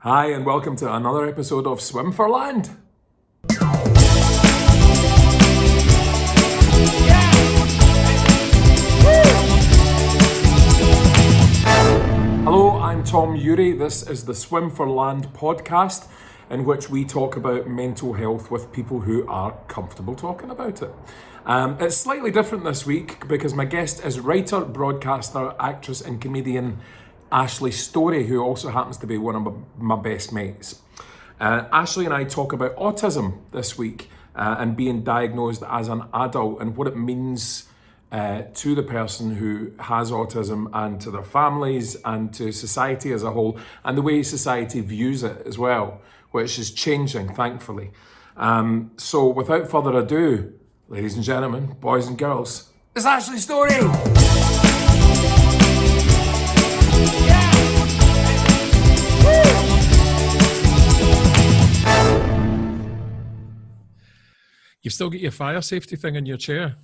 Hi, and welcome to another episode of Swim for Land. Hello, I'm Tom Urie. This is the Swim for Land podcast, in which we talk about mental health with people who are comfortable talking about it. It's slightly different this week because my guest is writer, broadcaster, actress and comedian Ashley Storrie, who also happens to be one of my best mates. Ashley and I talk about autism this week and being diagnosed as an adult and what it means to the person who has autism and to their families and to society as a whole, and the way society views it as well, which is changing, thankfully. So without further ado, ladies and gentlemen, boys and girls, it's Ashley Storrie! You've still got your fire safety thing in your chair.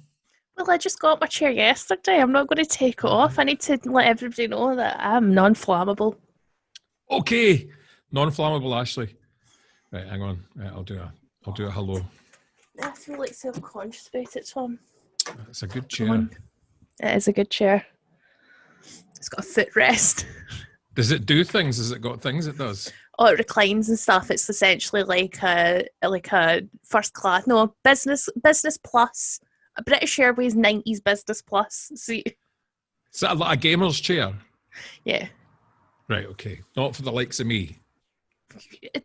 Well, I just got my chair yesterday. I'm not going to take it off. I need to let everybody know that I'm non-flammable. Okay, non-flammable, Ashley. Right, hang on. Right, I'll do a hello. I feel like self-conscious about it, Tom. It's a good chair. It is a good chair. It's got a footrest. Does it do things? Has it got things it does? Oh, it reclines and stuff. It's essentially like a first class, no, business plus, a British Airways 90s business plus seat. Is that like a gamer's chair? Yeah. Right, okay. Not for the likes of me.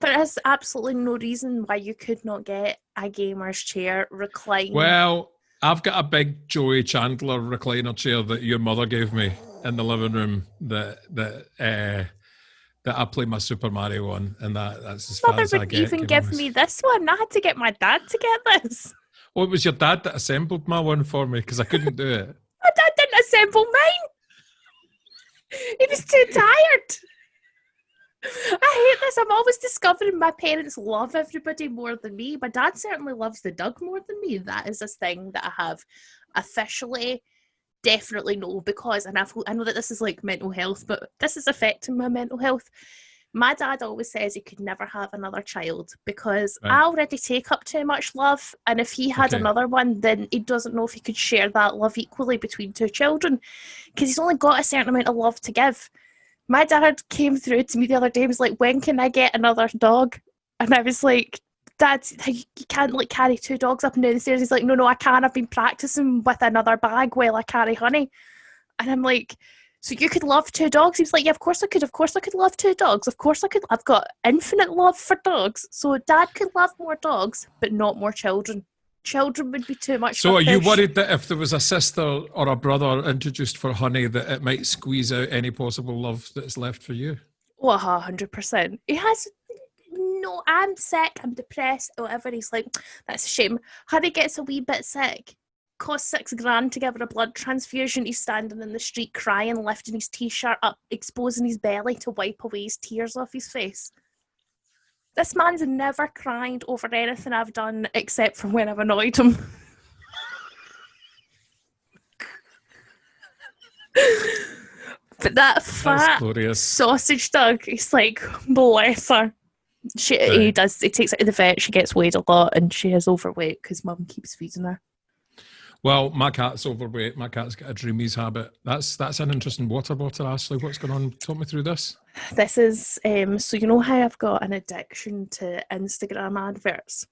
There is absolutely no reason why you could not get a gamer's chair recline. Well, I've got a big Joey Chandler recliner chair that your mother gave me in the living room that I play my Super Mario on, and that's as far as I get. Mother would even give me this one. I had to get my dad to get this. Oh, it was your dad that assembled my one for me because I couldn't do it. My dad didn't assemble mine. He was too tired. I hate this. I'm always discovering my parents love everybody more than me. My dad certainly loves the Doug more than me. That is this thing that I have officially definitely know because, and I know that this is like mental health, but this is affecting my mental health. My dad always says he could never have another child because I already take up too much love, and if he had another one, then he doesn't know if he could share that love equally between two children because he's only got a certain amount of love to give. My dad came through to me the other day and was like, when can I get another dog? And I was like, Dad, you can't like carry two dogs up and down the stairs. He's like, no, I can't. I've been practicing with another bag while I carry honey. And I'm like, so you could love two dogs? He was like, yeah, of course I could. Of course I could love two dogs. Of course I could. I've got infinite love for dogs. So Dad could love more dogs, but not more children. Children would be too much. So are you worried that if there was a sister or a brother introduced for honey that it might squeeze out any possible love that's left for you? Oh, 100%. He has... No, I'm sick, I'm depressed, whatever. He's like, that's a shame. Honey gets a wee bit sick. Costs $6,000 to give her a blood transfusion. He's standing in the street crying, lifting his t-shirt up, exposing his belly to wipe away his tears off his face. This man's never cried over anything I've done except for when I've annoyed him. But that fat sausage dog, he's like, bless her. He takes her to the vet, she gets weighed a lot, and she is overweight because Mum keeps feeding her. Well, my cat's overweight. My cat's got a dreamies habit. That's an interesting water bottle, Ashley. What's going on? Talk me through this. This is, so you know how I've got an addiction to Instagram adverts?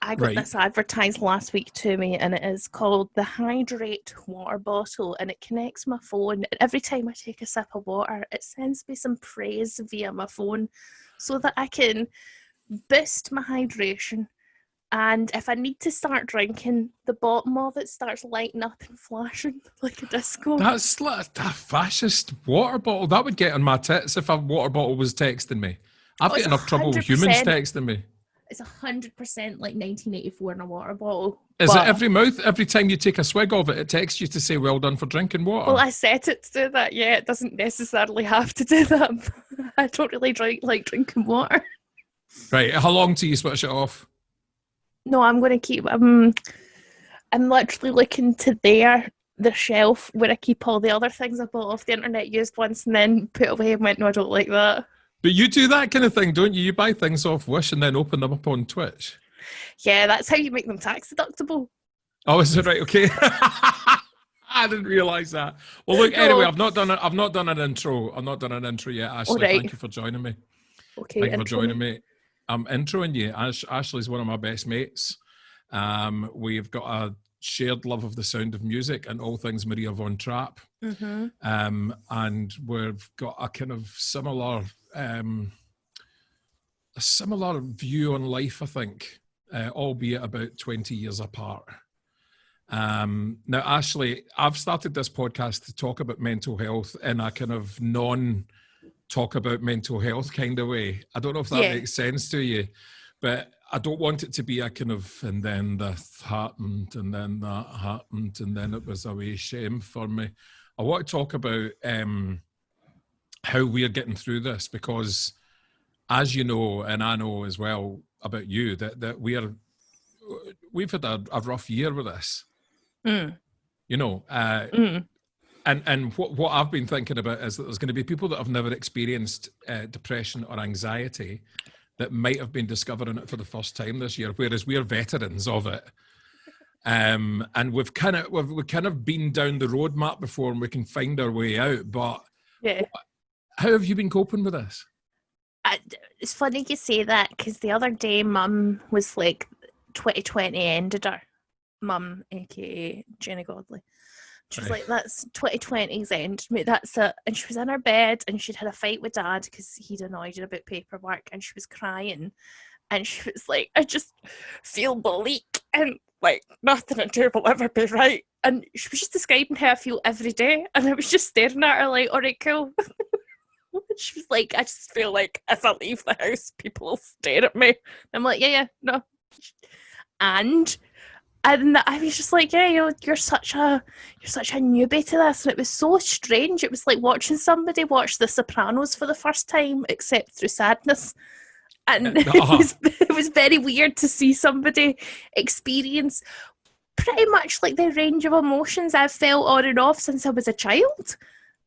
I got this advertised last week to me, and it is called the Hydrate water bottle, and it connects my phone. And every time I take a sip of water, it sends me some praise via my phone so that I can boost my hydration. And if I need to start drinking, the bottom of it starts lighting up and flashing like a disco. That's like a fascist water bottle. That would get on my tits if a water bottle was texting me. I've got enough trouble with humans texting me. It's 100% like 1984 in a water bottle. Is it every time you take a swig of it, it texts you to say well done for drinking water? Well, I set it to do that. Yeah, it doesn't necessarily have to do that. I don't really like drinking water. Right, how long till you switch it off? No, I'm going to keep... I'm literally looking to the shelf where I keep all the other things I bought off the internet, used once and then put away and went, no, I don't like that. But you do that kind of thing, don't you? You buy things off Wish and then open them up on Twitch. Yeah, that's how you make them tax deductible. Oh, is it right? Okay. I didn't realise that. Well, look. No. Anyway, I've not done an intro. I've not done an intro yet, Ashley. Right. Thank you for joining me. Okay, Thank you for joining me. me. I'm introing you. Ashley's one of my best mates. We've got a shared love of the sound of music and all things Maria von Trapp. Mm-hmm. And we've got a kind of similar view on life, I think, albeit about 20 years apart. Now, Ashley, I've started this podcast to talk about mental health in a kind of non-talk about mental health kind of way. I don't know if that makes sense to you, but I don't want it to be a kind of, and then this happened, and then that happened, and then it was a wee shame for me. I want to talk about how we're getting through this, because as you know, and I know as well about you, that we've had a rough year with this. You know, and what I've been thinking about is that there's going to be people that have never experienced depression or anxiety that might have been discovering it for the first time this year, whereas we're veterans of it. And we've kind of been down the roadmap before, and we can find our way out. But how have you been coping with this? It's funny you say that, because the other day Mum was like, 2020 ended her. Mum, aka Jenny Godley. She was like, that's 2020's end, mate, that's it. And she was in her bed, and she'd had a fight with Dad because he'd annoyed her about paperwork, and she was crying. And she was like, I just feel bleak, and like nothing I do will ever be right. And she was just describing how I feel every day, and I was just staring at her like, all right, cool. She was like, I just feel like if I leave the house, people will stare at me. And I'm like, yeah, no. And I was just like, yeah, you're such a newbie to this. And it was so strange. It was like watching somebody watch The Sopranos for the first time, except through sadness. And it was very weird to see somebody experience pretty much like the range of emotions I've felt on and off since I was a child.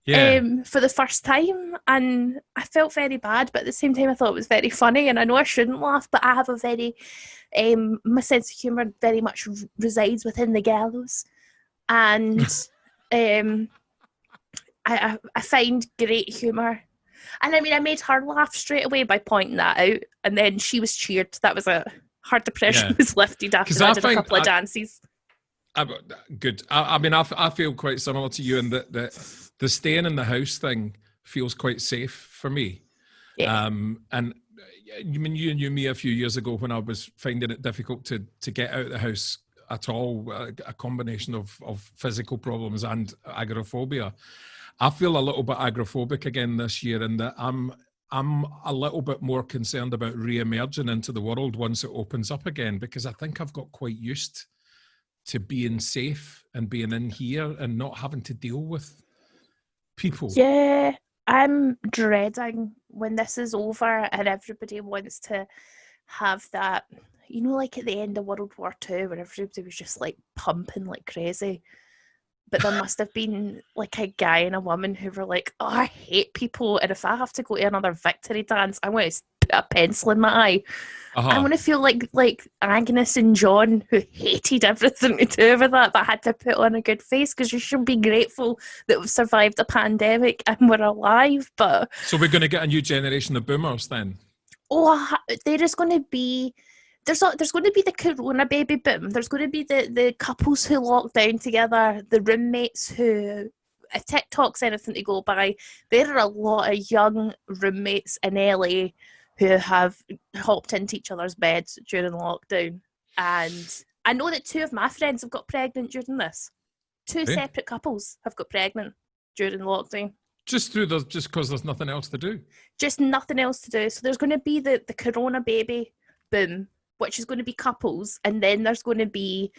For the first time, and I felt very bad, but at the same time I thought it was very funny. And I know I shouldn't laugh, but I have a very my sense of humour very much resides within the gallows, and I find great humour. And I mean, I made her laugh straight away by pointing that out, and then she was cheered. That was her depression was lifted after I did a couple of dances. Good. I mean, I feel quite similar to you in that the staying in the house thing feels quite safe for me. Yeah. And you mean you knew me a few years ago when I was finding it difficult to get out of the house at all, a combination of physical problems and agoraphobia. I feel a little bit agoraphobic again this year, in that I'm a little bit more concerned about re-emerging into the world once it opens up again, because I think I've got quite used to being safe and being in here and not having to deal with people. Yeah, I'm dreading when this is over and everybody wants to have that, you know, like at the end of World War II, where everybody was just like pumping like crazy. But there must have been like a guy and a woman who were like, oh, I hate people, and if I have to go to another victory dance, I want to put a pencil in my eye. I want to feel like Agnes and John, who hated everything to do with that, but had to put on a good face, because you should be grateful that we've survived a pandemic and we're alive. But so we're going to get a new generation of boomers then? Oh, there is going to be... There's going to be the corona baby boom. There's going to be the couples who lock down together, the roommates who, if TikTok's anything to go by, there are a lot of young roommates in LA who have hopped into each other's beds during lockdown. And I know that 2 of my friends have got pregnant during this. 2 separate couples have got pregnant during lockdown. Just because there's nothing else to do. Just nothing else to do. So there's going to be the corona baby boom, which is going to be couples, and then there's going to be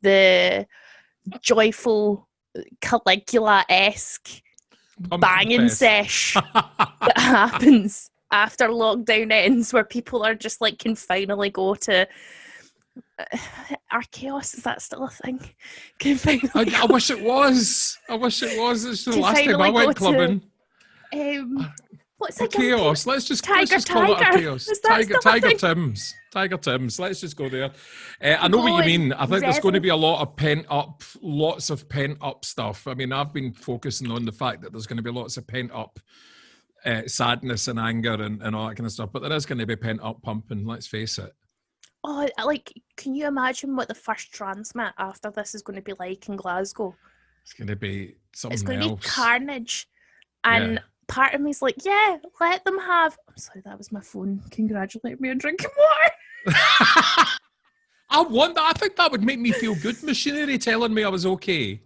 the joyful Caligula-esque banging sesh that happens after lockdown ends, where people are just like can finally go to Archaeos. Is that still a thing? I wish it was. It's the last time I went clubbing. What's Or a young chaos. Let's just call it our Tiger. chaos. Is that still a Tiger thing? Tim's. Tiger Tim's. Let's just go there. I know what you Going, mean. I think there's going to revving. be lots of pent up stuff. I mean, I've been focusing on the fact that there's going to be lots of pent up sadness and anger and all that kind of stuff. But there is going to be pent up pumping. Let's face it. Oh, like, can you imagine what the first transmit after this is going to be like in Glasgow? It's going to be It's something going to be else. carnage. And Yeah. part of me's like, yeah, let them have. I'm sorry, that was my phone. Congratulate me on drinking water. I want that. I think that would make me feel good. Machinery telling me I was okay.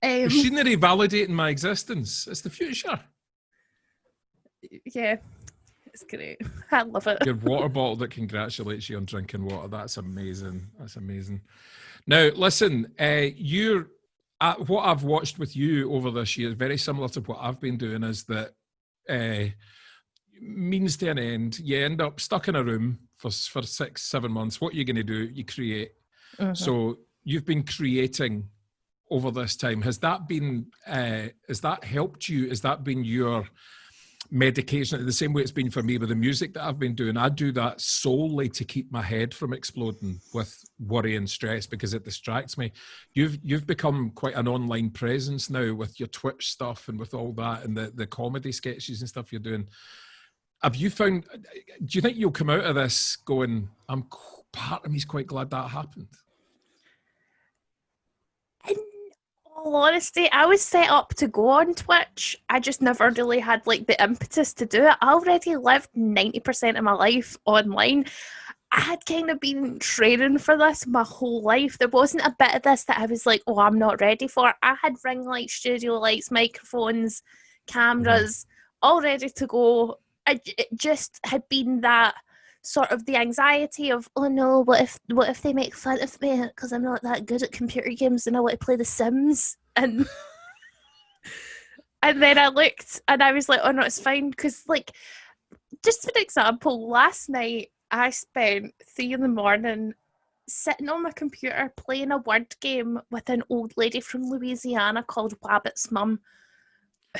Machinery validating my existence. It's the future. Yeah, it's great. I love it. Your water bottle that congratulates you on drinking water. That's amazing. That's amazing. Now, listen, what I've watched with you over this year is very similar to what I've been doing, is that means to an end. You end up stuck in a room for 6-7 months. What are you going to do? You create. Mm-hmm. So you've been creating over this time. Has that helped you? Has that been your medication? The same way it's been for me with the music that I've been doing. I do that solely to keep my head from exploding with worry and stress, because it distracts me. You've become quite an online presence now with your Twitch stuff and with all that and the comedy sketches and stuff you're doing. Have you found, do you think you'll come out of this going, part of me's quite glad that happened? In all honesty, I was set up to go on Twitch. I just never really had like the impetus to do it. I already lived 90% of my life online. I had kind of been training for this my whole life. There wasn't a bit of this that I was like, oh, I'm not ready for. I had ring light, studio lights, microphones, cameras, all ready to go. It just had been that sort of the anxiety of, oh no, what if they make fun of me because I'm not that good at computer games and I want to play The Sims, and and then I looked and I was like, oh no, it's fine, because like, just for example, last night I spent 3 a.m. sitting on my computer playing a word game with an old lady from Louisiana called Wabbit's Mum,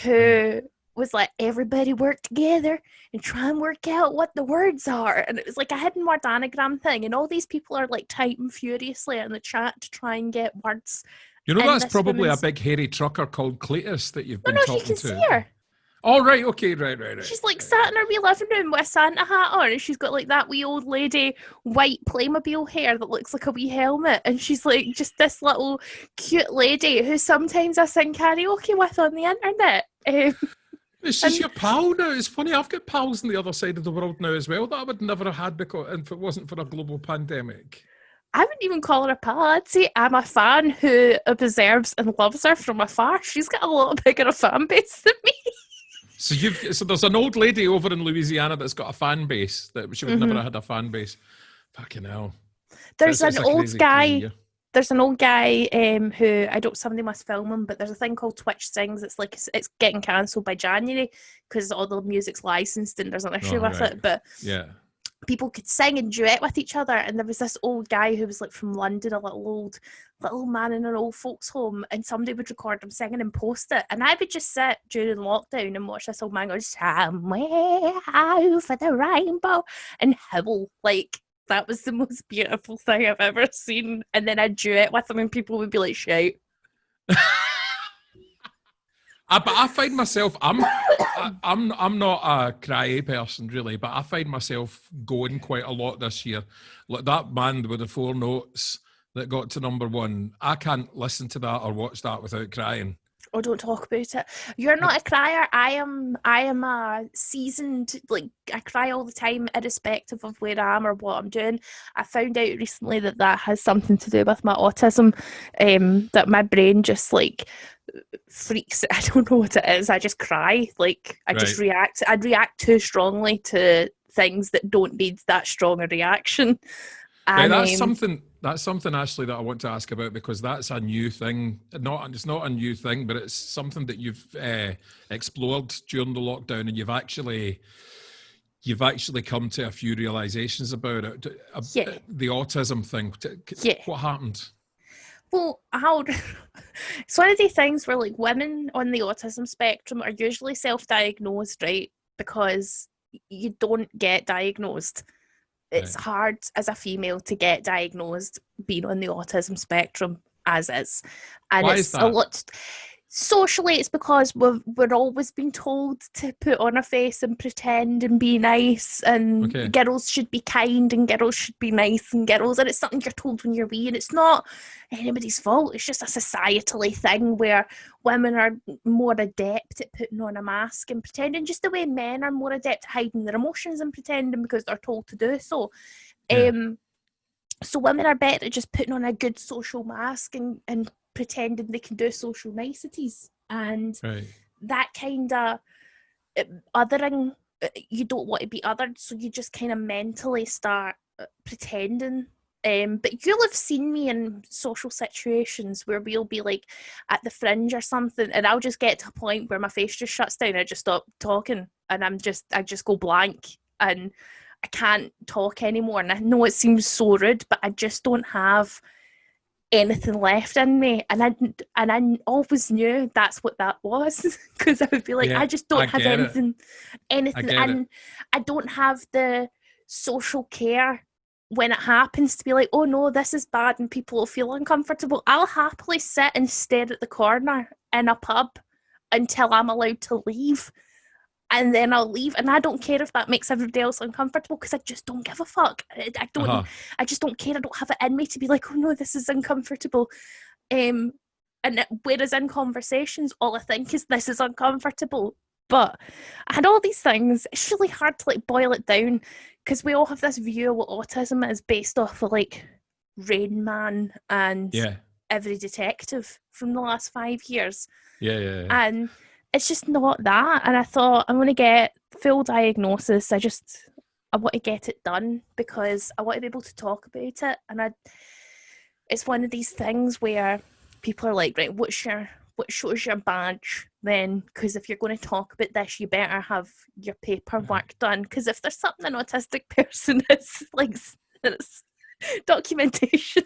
who was like, everybody work together and try and work out what the words are. And it was like a hidden word anagram thing. And all these people are like typing furiously in the chat to try and get words. You know, that's probably a big hairy trucker called Cletus that you've been talking to. No, you can see her. Oh, right, okay, right. She's like sat in her wee living room with a Santa hat on, and she's got like that wee old lady white Playmobil hair that looks like a wee helmet, and she's like just this little cute lady who sometimes I sing karaoke with on the internet. She's your pal now. It's funny, I've got pals on the other side of the world now as well that I would never have had if it wasn't for a global pandemic. I wouldn't even call her a pal. I'd say I'm a fan who observes and loves her from afar. She's got a lot bigger a fan base than me. So there's an old lady over in Louisiana that's got a fan base that she would never have had a fan base. Fucking hell. There's an old guy who somebody must film him, but there's a thing called Twitch Sings. It's like it's getting cancelled by January because all the music's licensed and there's an issue with it. But yeah, people could sing and duet with each other, and there was this old guy who was like from London, a little man in an old folks home, and somebody would record him singing and post it, and I would just sit during lockdown and watch this old man go somewhere over the rainbow and howl. Like, that was the most beautiful thing I've ever seen. And then I'd duet with him and people would be like, shout. But I find myself, I'm not a cryy person really, but I find myself going quite a lot this year. Like that band with the 4 notes that got to #1, I can't listen to that or watch that without crying. Oh, don't talk about it. You're not a crier. I am a seasoned, like, I cry all the time, irrespective of where I am or what I'm doing. I found out recently that has something to do with my autism, that my brain just, like, freaks. I don't know what it is. I just cry. Like, I just react. I'd react too strongly to things that don't need that strong a reaction. And, that's something, Ashley, that I want to ask about, because that's a new thing. It's not a new thing, but it's something that you've explored during the lockdown, and you've actually come to a few realizations about it. The autism thing. What happened? Well, it's one of the things where, like, women on the autism spectrum are usually self-diagnosed, right? because you don't get diagnosed. It's hard as a female to get diagnosed being on the autism spectrum as is. And Why it's is that? a lot socially. It's because we're always being told to put on a face and pretend and be nice, and girls should be kind and girls should be nice, and it's something you're told when you're wee, and it's not anybody's fault. It's just a societally thing where women are more adept at putting on a mask and pretending, just the way men are more adept at hiding their emotions and pretending because they're told to do so. So women are better at just putting on a good social mask and pretending they can do social niceties, and that kind of othering, you don't want to be othered, so you just kind of mentally start pretending. But you'll have seen me in social situations where we'll be like at the fringe or something, and I'll just get to a point where my face just shuts down, I just stop talking, and I just go blank, and I can't talk anymore. And I know it seems so rude, but I just don't have anything left in me, and I always knew that's what that was, because I would be like, I just don't have anything, and I don't have the social care when it happens to be like, oh no, this is bad and people will feel uncomfortable. I'll happily sit and stare at the corner in a pub until I'm allowed to leave. And then I'll leave, and I don't care if that makes everybody else uncomfortable, because I just don't give a fuck. I don't. I just don't care. I don't have it in me to be like, oh no, this is uncomfortable. And whereas in conversations, all I think is this is uncomfortable. But I had all these things. It's really hard to like boil it down, because we all have this view of what autism is based off of like Rain Man and Every Detective from the last 5 years. And it's just not that. And I thought, I'm going to get full diagnosis. I want to get it done because I want to be able to talk about it. And it's one of these things where people are like, right, what shows your badge then? Because if you're going to talk about this, you better have your paperwork done. Because if there's something an autistic person is, like, it's documentation.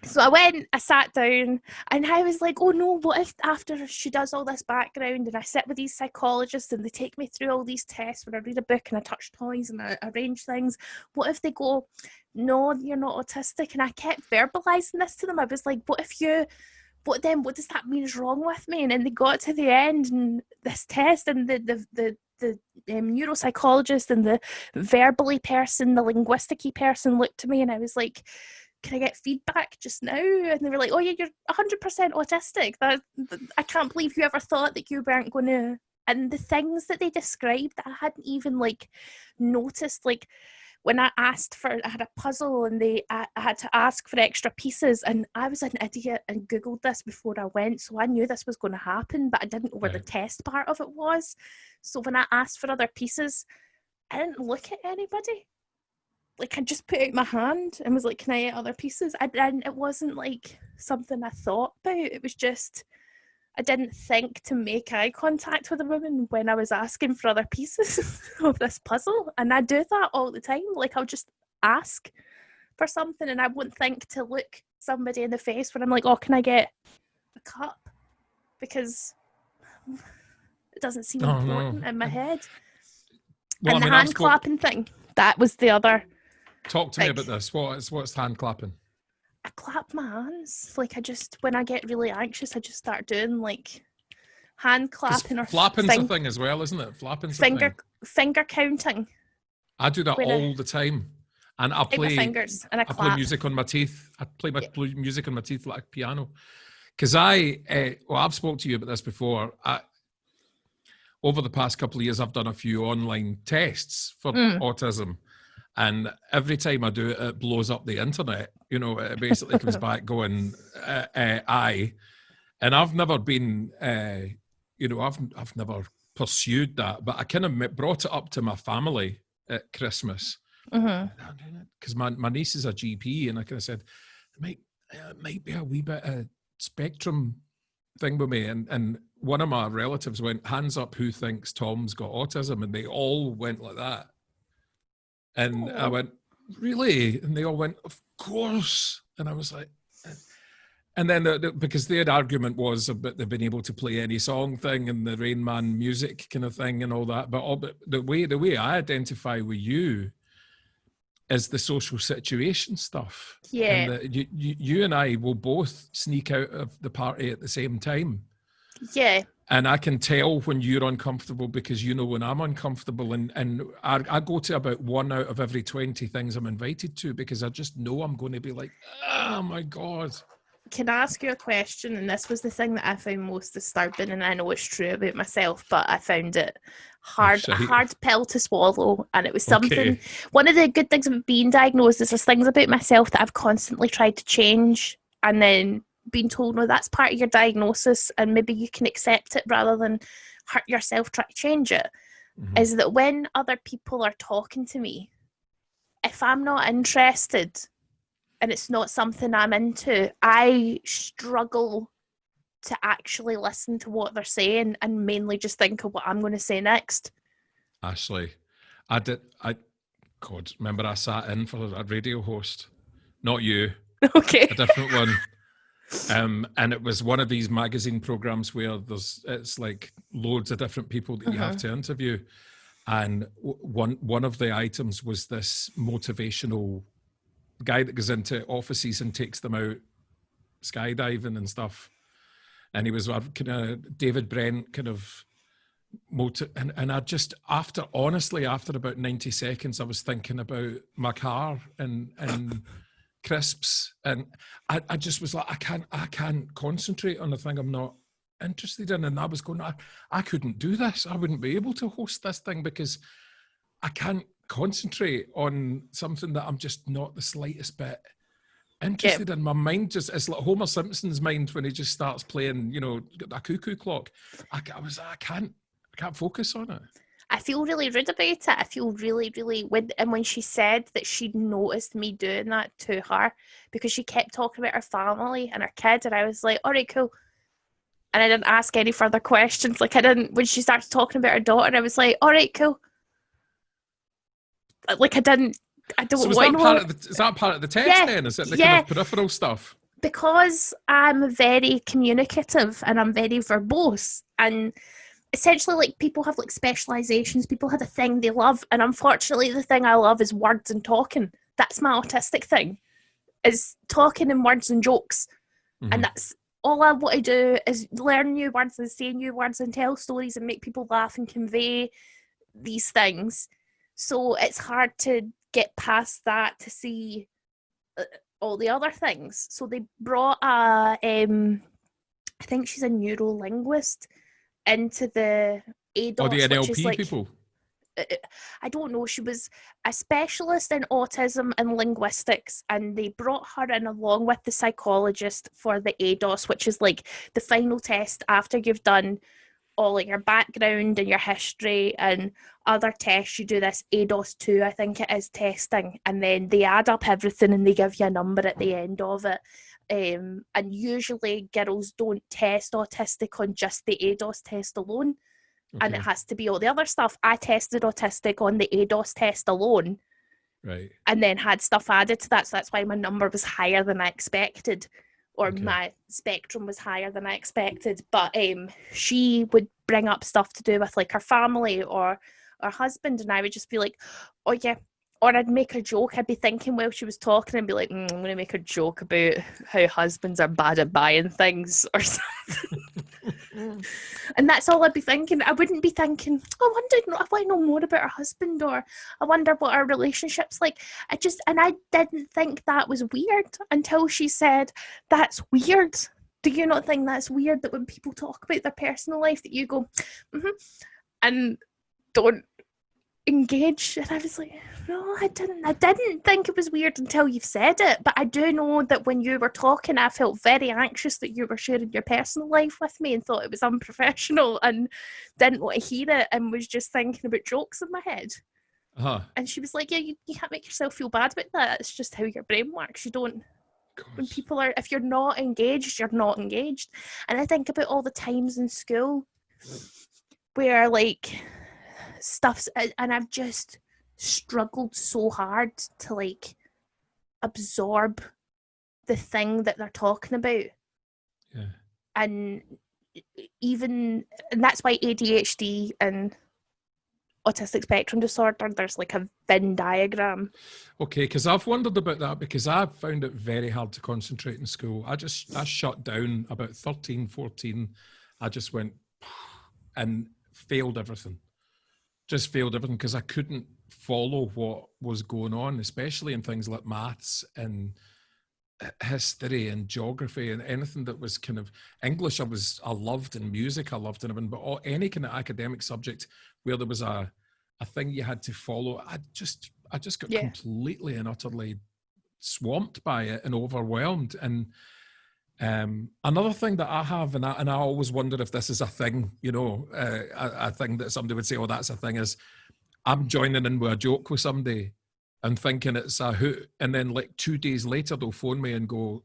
So I sat down, and I was like, oh no, what if after she does all this background and I sit with these psychologists and they take me through all these tests when I read a book and I touch toys and I arrange things, what if they go, no, you're not autistic? And I kept verbalizing this to them. I was like, what does that mean is wrong with me? And then they got to the end and this test, and the neuropsychologist and the verbally person, the linguisticy person looked at me, and I was like, can I get feedback just now? And they were like, oh yeah, you're 100% autistic. I can't believe you ever thought that you weren't going to. And the things that they described that I hadn't even like noticed, like when I had a puzzle and I had to ask for extra pieces, and I was an idiot and Googled this before I went, so I knew this was going to happen, but I didn't know where the test part of it was. So when I asked for other pieces, I didn't look at anybody. Like, I just put out my hand and was like, can I get other pieces? It wasn't like something I thought about. It was just, I didn't think to make eye contact with a woman when I was asking for other pieces of this puzzle. And I do that all the time. Like, I'll just ask for something and I wouldn't think to look somebody in the face when I'm like, oh, can I get a cup? Because it doesn't seem important in my head. Well, and the hand clapping thing, that was the other. Talk to me about this. What's hand clapping? I clap my hands. Like, when I get really anxious, I just start doing like hand clapping or flapping's a thing as well, isn't it? Flapping's a thing. Finger counting. I do that all the time. And I play fingers and I play music on my teeth. I play music on my teeth like a piano. Because I've spoke to you about this before. Over the past couple of years, I've done a few online tests for autism. And every time I do it, it blows up the internet. You know, it basically comes back going, aye. And I've never been, I've never pursued that. But I kind of brought it up to my family at Christmas. Because my niece is a GP, and I kind of said, it might be a wee bit of spectrum thing with me. And one of my relatives went, hands up who thinks Tom's got autism, and they all went like that. And I went, really? And they all went, of course. And I was like, And then because their argument was about them being able to play any song thing and the Rain Man music kind of thing and all that. But the way I identify with you is the social situation stuff. Yeah. And you and I will both sneak out of the party at the same time. Yeah. And I can tell when you're uncomfortable because you know when I'm uncomfortable. And I go to about 1 out of every 20 things I'm invited to because I just know I'm going to be like, oh my God. Can I ask you a question? And this was the thing that I found most disturbing, and I know it's true about myself, but I found it a hard pill to swallow. And it was something, one of the good things about being diagnosed is there's things about myself that I've constantly tried to change and then been told, no, that's part of your diagnosis and maybe you can accept it rather than hurt yourself trying to change it. Mm-hmm. Is that when other people are talking to me, if I'm not interested and it's not something I'm into, I struggle to actually listen to what they're saying and mainly just think of what I'm going to say next. Ashley, God, remember I sat in for a radio host, not you, Okay. a different one. And it was one of these magazine programs where it's like loads of different people that you have to interview. And one of the items was this motivational guy that goes into offices and takes them out skydiving and stuff. And he was kind of David Brent kind of and I just after about 90 seconds I was thinking about my car and crisps, and I just was like, I can't concentrate on the thing I'm not interested in. And I was going, I couldn't do this. I wouldn't be able to host this thing because I can't concentrate on something that I'm just not the slightest bit interested in. My mind just, it's like Homer Simpson's mind when he just starts playing, a cuckoo clock. I can't focus on it. I feel really rude about it. I feel really, really weird. And when she said that she'd noticed me doing that to her because she kept talking about her family and her kids, and I was like, all right, cool. And I didn't ask any further questions. Like, I didn't, when she started talking about her daughter, I was like, all right, cool. Like, I don't so is want is that part of the text then? Is it the kind of peripheral stuff? Because I'm very communicative and I'm very verbose, and essentially, like, people have like specializations, people have a thing they love, and unfortunately the thing I love is words and talking. That's my autistic thing, is talking and words and jokes. And that's all I want to do, is learn new words and say new words and tell stories and make people laugh and convey these things. So it's hard to get past that to see all the other things. So they brought I think she's a neuro-linguist into the ADOS, or the NLP which is like, people. I don't know. She was a specialist in autism and linguistics, and they brought her in along with the psychologist for the ADOS, which is like the final test after you've done all of your background and your history and other tests. You do this ADOS 2, I think it is, testing, and then they add up everything and they give you a number at the end of it. And usually girls don't test autistic on just the ADOS test alone. Okay. And it has to be all the other stuff. I tested autistic on the ADOS test alone. Right. And then had stuff added to that. So that's why my number was higher than I expected. Or my spectrum was higher than I expected. But she would bring up stuff to do with like her family or her husband. And I would just be like, oh yeah. Or I'd make a joke. I'd be thinking while she was talking and be like, I'm going to make a joke about how husbands are bad at buying things or something. And that's all I'd be thinking. I wouldn't be thinking, I want to know more about her husband, or I wonder what our relationship's like. I didn't think that was weird until she said, that's weird. Do you not think that's weird that when people talk about their personal life that you go, and don't engage? And I was like, no, I didn't think it was weird until you've said it. But I do know that when you were talking, I felt very anxious that you were sharing your personal life with me and thought it was unprofessional and didn't want to hear it and was just thinking about jokes in my head. And she was like, yeah, you can't make yourself feel bad about that. It's just how your brain works. You don't, when people are, if you're not engaged, you're not engaged. And I think about all the times in school where like stuff's, and I've just struggled so hard to like absorb the thing that they're talking about. And and that's why ADHD and autistic spectrum disorder, there's like a Venn diagram. Okay, because I've wondered about that, because I found it very hard to concentrate in school. I shut down about 13, 14. I just went and failed everything. Just failed everything because I couldn't follow what was going on, especially in things like maths and history and geography and anything that was kind of English. I loved, and music I loved, and everything, but any kind of academic subject where there was a thing you had to follow, I just got completely and utterly swamped by it and overwhelmed. And another thing that I have, and I always wonder if this is a thing, a thing that somebody would say, oh, that's a thing, is I'm joining in with a joke with somebody and thinking it's a hoot, and then like 2 days later they'll phone me and go,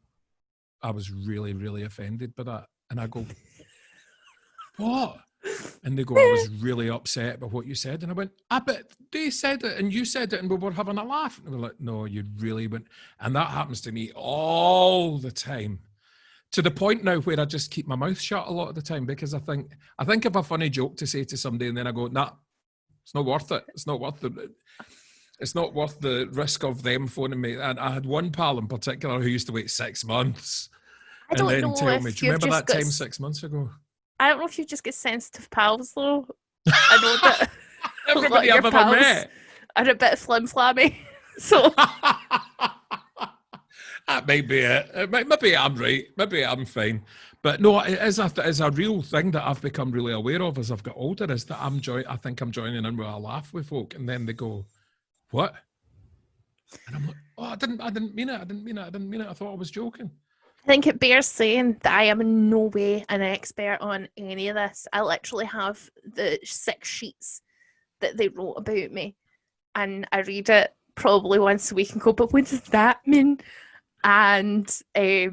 I was really, really offended by that. And I go, what? And they go, I was really upset by what you said. And I went, but they said it and you said it and we were having a laugh. And they were like, no, you really went. And that happens to me all the time, to the point now where I just keep my mouth shut a lot of the time, because I think of a funny joke to say to somebody and then I go, nah, it's not worth it. It's not worth it. It's not worth the risk of them phoning me. And I had one pal in particular who used to wait 6 months and then tell me, do you remember that time 6 months ago? I don't know if you just get sensitive pals though. I know that everybody I've ever met are a bit flim-flammy. So that may be it. Maybe I'm right. Maybe I'm fine. But no, it is a real thing that I've become really aware of as I've got older, is that I think I'm joining in with a laugh with folk, and then they go, what? And I'm like, oh, I didn't mean it. I thought I was joking. I think it bears saying that I am in no way an expert on any of this. I literally have the 6 sheets that they wrote about me, and I read it probably once a week and go, but what does that mean? And I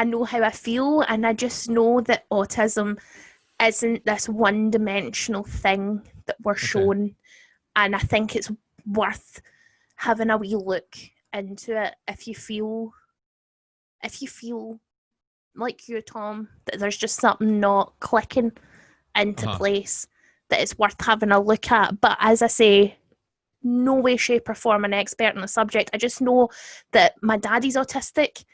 know how I feel, and I just know that autism isn't this one-dimensional thing that we're shown, and I think it's worth having a wee look into it if you feel like you, Tom, that there's just something not clicking into place, that it's worth having a look at. But as I say, no way, shape or form an expert on the subject. I just know that my daddy's autistic,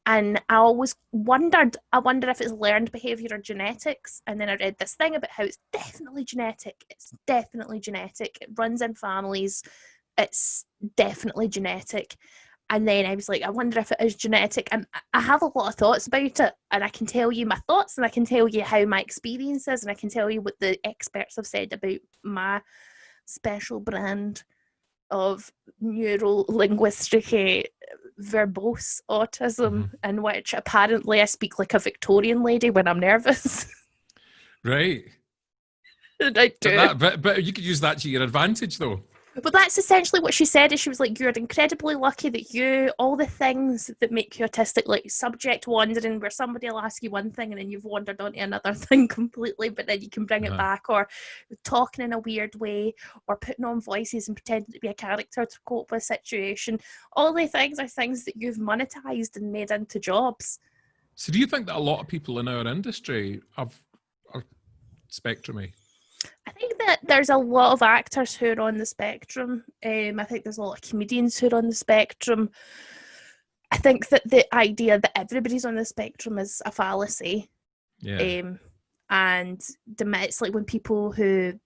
and I always wondered, if it's learned behaviour or genetics. And then I read this thing about how it's definitely genetic. It runs in families. It's definitely genetic. And then I was like, I wonder if it is genetic. And I have a lot of thoughts about it. And I can tell you my thoughts, and I can tell you how my experience is, and I can tell you what the experts have said about my special brand of neuro-linguistic verbose autism, in which apparently I speak like a Victorian lady when I'm nervous. Right. I do. But you could use that to your advantage, though. But that's essentially what she said. Is she was like, you're incredibly lucky that all the things that make you autistic, like subject wandering, where somebody will ask you one thing and then you've wandered onto another thing completely, but then you can bring it back, or talking in a weird way, or putting on voices and pretending to be a character to cope with a situation. All the things are things that you've monetized and made into jobs. So do you think that a lot of people in our industry are spectrumy? I think that there's a lot of actors who are on the spectrum. I think there's a lot of comedians who are on the spectrum. I think that the idea that everybody's on the spectrum is a fallacy. Yeah. And it's like when people who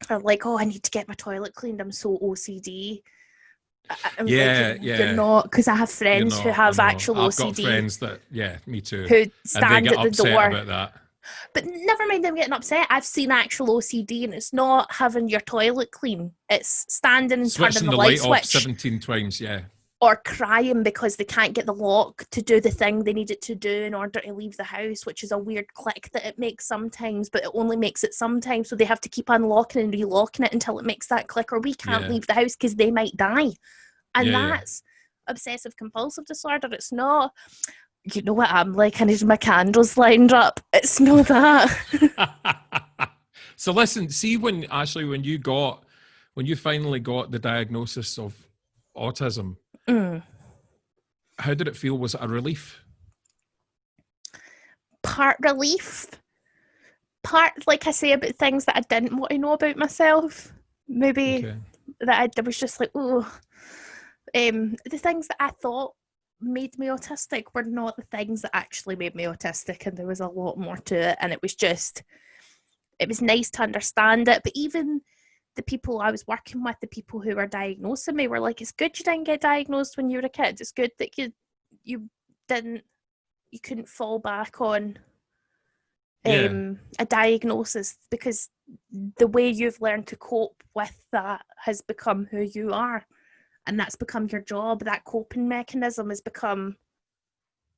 are like, oh, I need to get my toilet cleaned, I'm so OCD. I'm like, you're not, because I have friends who have actual OCD. I've got friends that, me too. Who stand and they get at the door about that. But never mind them getting upset. I've seen actual OCD, and it's not having your toilet clean. It's standing and switching turning the light switch off 17 times, or crying because they can't get the lock to do the thing they need it to do in order to leave the house, which is a weird click that it makes sometimes, but it only makes it sometimes, so they have to keep unlocking and relocking it until it makes that click, or we can't leave the house because they might die. And that's obsessive compulsive disorder. It's not, you know what I'm like, I need my candles lined up. It's not that. So listen, see, when you finally got the diagnosis of autism, how did it feel? Was it a relief? part relief, part, like I say, about things that I didn't want to know about myself. Maybe that I was just like, oh, the things that I thought made me autistic were not the things that actually made me autistic, and there was a lot more to it, and it was nice to understand it. But even the people I was working with, the people who were diagnosing me, were like, it's good you didn't get diagnosed when you were a kid. It's good that you couldn't fall back on a diagnosis, because the way you've learned to cope with that has become who you are, and that's become your job. That coping mechanism has become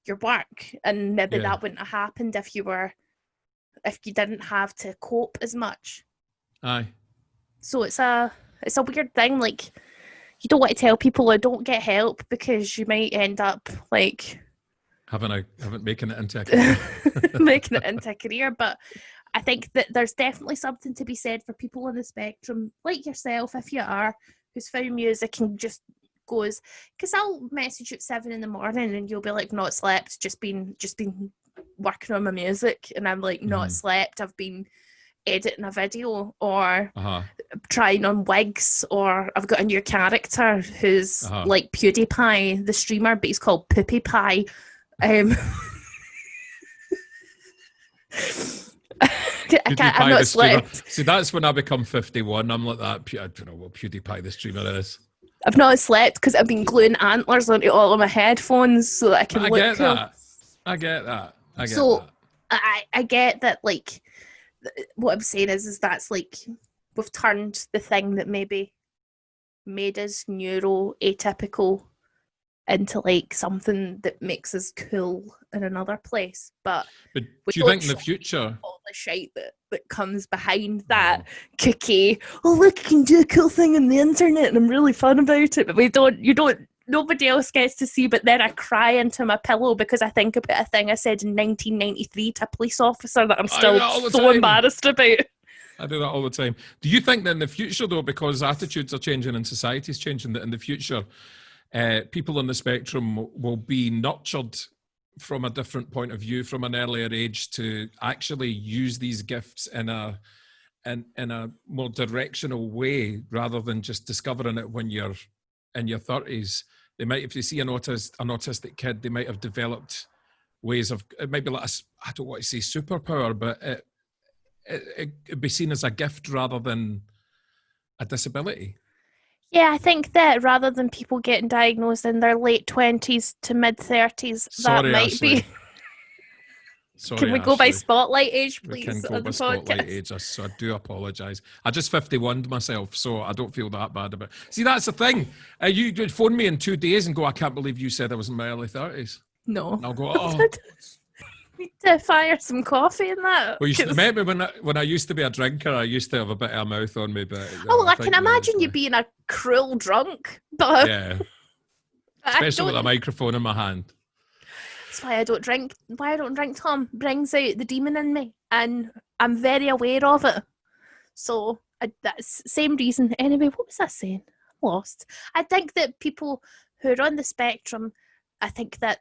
your work, and maybe that wouldn't have happened if you didn't have to cope as much. Aye. So it's a weird thing. Like, you don't want to tell people, or don't get help, because you might end up like making it into a career. making it into a career. But I think that there's definitely something to be said for people on the spectrum, like yourself, if you are, who's found music and just goes, because I'll message you at 7 a.m. and you'll be like, not slept, just been working on my music, and I'm like, not slept, I've been editing a video, or trying on wigs, or I've got a new character who's like PewDiePie, the streamer, but he's called Poopy Pie. I'm not slept. See, that's when I become 51. I'm like that. I don't know what PewDiePie the streamer is. I've not slept because I've been gluing antlers onto all of my headphones so that I can look cool. I get that. I get that, like, what I'm saying is that's like, we've turned the thing that maybe made us neuroatypical into like something that makes us cool in another place. But do you think in the future all the shite that comes behind that cookie, oh look, I can do a cool thing on the internet and I'm really fun about it, but nobody else gets to see. But then I cry into my pillow because I think about a thing I said in 1993 to a police officer that I'm still so embarrassed about. I do that all the time. Do you think that in the future, though, because attitudes are changing and society's changing, that in the future people on the spectrum will be nurtured from a different point of view from an earlier age to actually use these gifts in a more directional way, rather than just discovering it when you're in your 30s? They might, if they see an autistic kid, they might have developed ways of, it might be like I don't want to say superpower, but it'd be seen as a gift rather than a disability. Yeah, I think that rather than people getting diagnosed in their late 20s to mid 30s, that might Ashley. be. Sorry, can we go by spotlight age, please? We can go by spotlight age, so I do apologise. I just 51'd myself, so I don't feel that bad about it. See, that's the thing. You would phone me in 2 days and go, I can't believe you said I was in my early 30s. No. And I'll go, oh. Need to fire some coffee in that. Well, you should have met me when I used to be a drinker. I used to have a bit of a mouth on me, but I can imagine you being a cruel drunk. But yeah, especially with a microphone in my hand. That's why I don't drink. Why I don't drink, Tom, brings out the demon in me, and I'm very aware of it. So that's the same reason. Anyway, what was I saying? I'm lost. I think that people who are on the spectrum, I think that.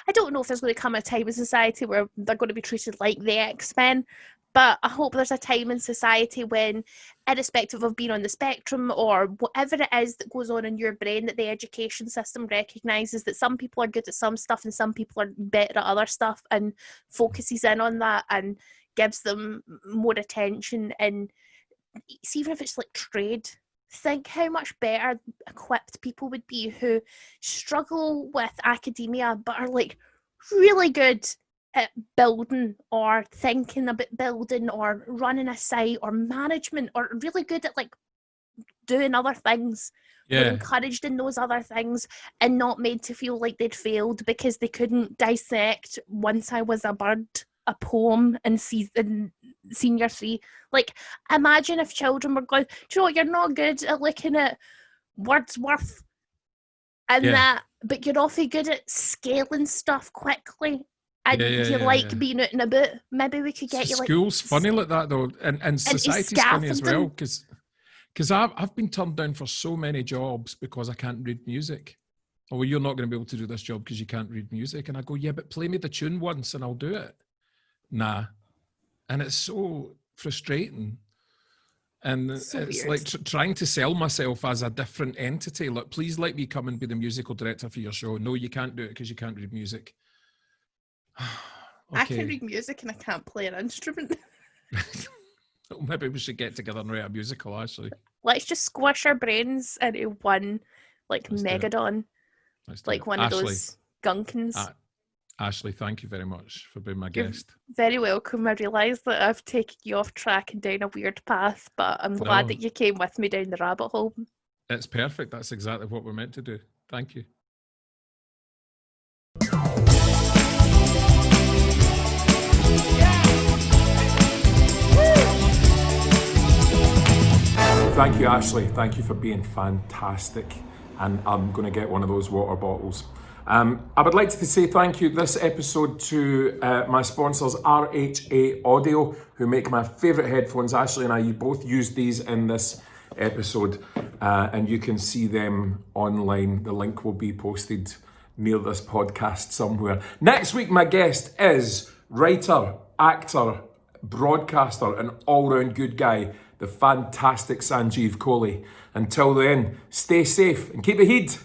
I don't know if there's going to come a time in society where they're going to be treated like the X-Men, but I hope there's a time in society when, irrespective of being on the spectrum or whatever it is that goes on in your brain, that the education system recognises that some people are good at some stuff and some people are better at other stuff, and focuses in on that and gives them more attention. And even if it's like trade, think how much better equipped people would be who struggle with academia but are like really good at building or thinking about building or running a site or management, or really good at like doing other things. Were encouraged in those other things and not made to feel like they'd failed because they couldn't dissect Once I Was a Bird, a poem, in senior 3. Like, imagine if children were going, do you know what, you're not good at looking at Wordsworth and that, but you're awfully good at scaling stuff quickly, and being out and about. Maybe we could get you like... School's funny like that, though, and society's funny as well, because I've been turned down for so many jobs because I can't read music. oh, well, you're not going to be able to do this job because you can't read music. And I go, yeah, but play me the tune once and I'll do it. Nah. And it's so frustrating. And So it's weird. like trying to sell myself as a different entity. Look, please let me come and be the musical director for your show. No, you can't do it because you can't read music. I can read music and I can't play an instrument. Maybe we should get together and write a musical, actually. Let's just squish our brains into one, like, megadon. Like one of those gunkins. Ashley, thank you very much for being my guest. Very welcome. I realise that I've taken you off track and down a weird path, but I'm glad that you came with me down the rabbit hole. It's perfect. That's exactly what we're meant to do. Thank you. Thank you, Ashley. Thank you for being fantastic. And I'm going to get one of those water bottles. I would like to say thank you this episode to my sponsors, RHA Audio, who make my favourite headphones. Ashley and I, you both used these in this episode, and you can see them online. The link will be posted near this podcast somewhere. Next week, my guest is writer, actor, broadcaster, and all-round good guy, the fantastic Sanjeev Kohli. Until then, stay safe and keep the heat.